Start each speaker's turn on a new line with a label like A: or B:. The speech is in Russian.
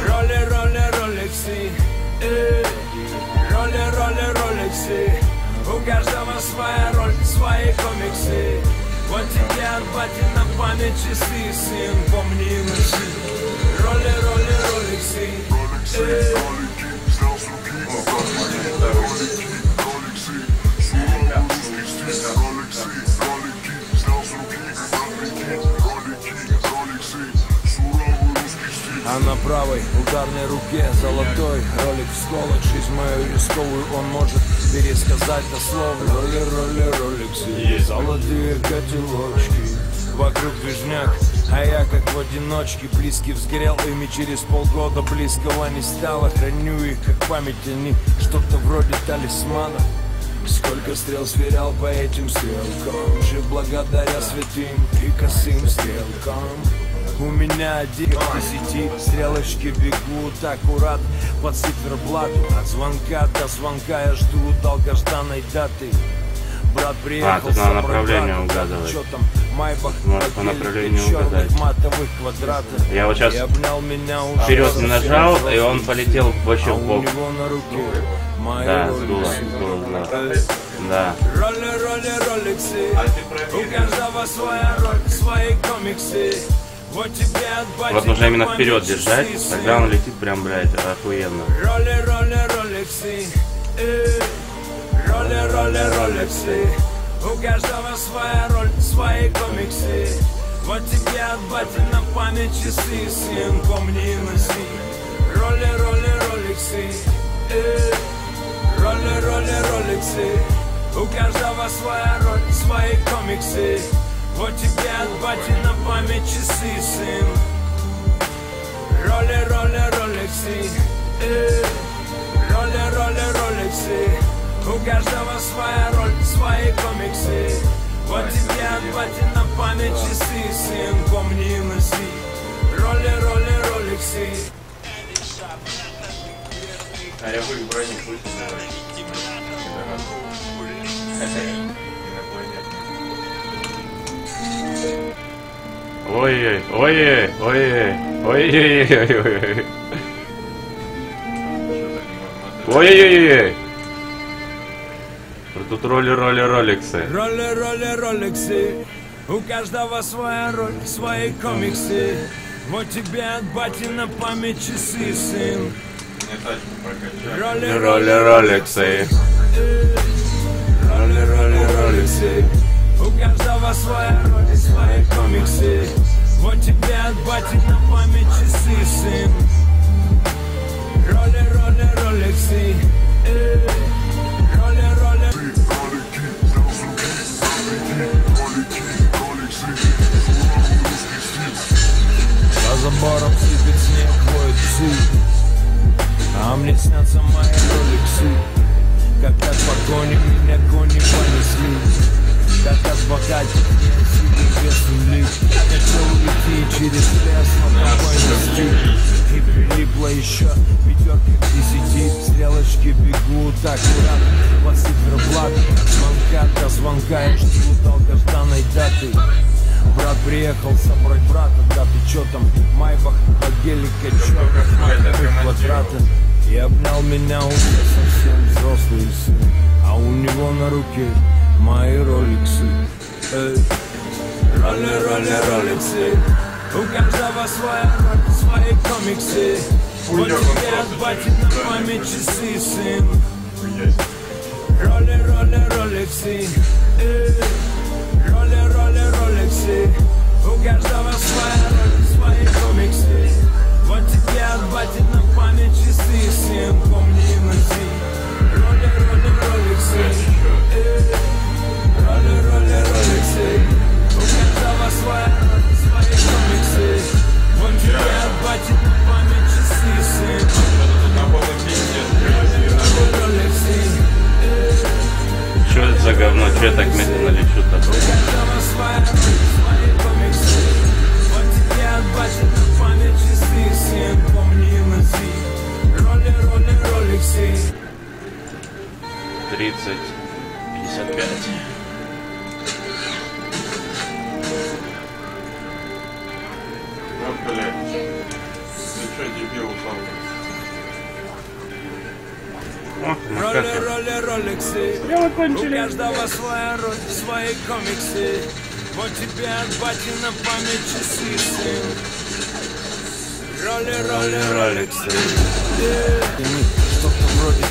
A: Роли, ролексы, роли, ролексы. У каждого своя роль, свои комиксы. Вот тебе от бати на память часы, сын, помни носи. Роли, ролексы, а на правой ударной руке золотой ролик всколок. Жизнь мою рисковую он может пересказать на слово. Роли, ролексы, золотые котелочки. Вокруг движняк, а я как в одиночке. Близкий взгорел ими, через полгода близкого не стало. Храню их как память, они что-то вроде талисмана. Сколько стрел сверял по этим стрелкам, жив благодаря святым и косым стрелкам. У меня 1 к 10, стрелочки бегут аккурат по циферблату. От звонка до звонка я жду долгожданной даты. Брат приехал,
B: на направление угадывать.
A: Что там, Майбах,
B: может по направлению угадать.
A: матовых квадратов.
B: Я вот сейчас вперед не нажал, и он полетел вообще в бок. Да, сдуло. Да.
A: Роли, ролексы. У каждого своя роль, свои комиксы. Вот
B: нужно именно вперед держать, тогда он летит прям, блядь, охуенно.
A: Роли, ролексы. Роли, ролексы. У каждого своя роль, свои комиксы. Вот тебе от бати на память часы, сын, помни носи. Роли, ролексы. Роли, ролексы. У каждого своя роль, свои комиксы. Вот тебе от бати на память часы, сын. Роли, ролексы. Роли, ролексы. У каждого своя роль, свои комиксы. Вот тебе от бати на память часы, сын, помни носи. Роли, ролексы.
B: А я буду бронить, пусть Ой-ой, ой-ой, ой-ой, ой-ой-ой-ой-ой. Ой-ой-ой-ой. Тут роли, ролексы.
A: Роли, ролексы. У каждого своя роль, свои комиксы. Вот тебе от бати на память часы, сын.
B: Роли, ролексы.
A: Роли, ролексы. У каждого своя роль, свои комиксы. Вот тебе от бати на память часы, сын. Роли, ролексы. Роли. За забором сыпет снег, воет псы. А мне снятся мои ролексы. Как от погони меня кони понесли. Как отбогатить мне силы без земли. Хотел уйти через лес, но спокойности. И прилипло еще 5 к 10. Стрелочки бегут аккуратно по циферблату. От звонка до звонка я жду долгожданной даты. Брат приехал собрать брата, да ты чё там, Майбах, по гелике, чёрных матовых квадратов. И обнял меня уже совсем взрослый сын. А у него на руке мои роликсы. Роли, ролексы. У каждого своя роль, свои комиксы. Вот тебе от бати на память часы, сын. Роли, ролексы. Роли, ролексы. У каждого своя роль, свои комиксы. Вот тебе от бати на память часы, сын, помни носи. Роли, ролексы. Роли, ролексы. У каждого своя роль, свои комиксы. Вот тебе от бати на память часы, сын. Роли, ролексы.
B: Что это за говно? Че я так медленно лечу-то?
A: У каждого своя роль, свои комиксы. Вот тебе от бати на память часы, сын, помни носи. Роли, ролексы.
B: 30-55.
C: Вот, блядь. Ты что,
A: Роли, ролексы. У каждого своя роль, свои комиксы. Вот тебе от бати на память часы, сын. Роли, ролексы. Что-то вроде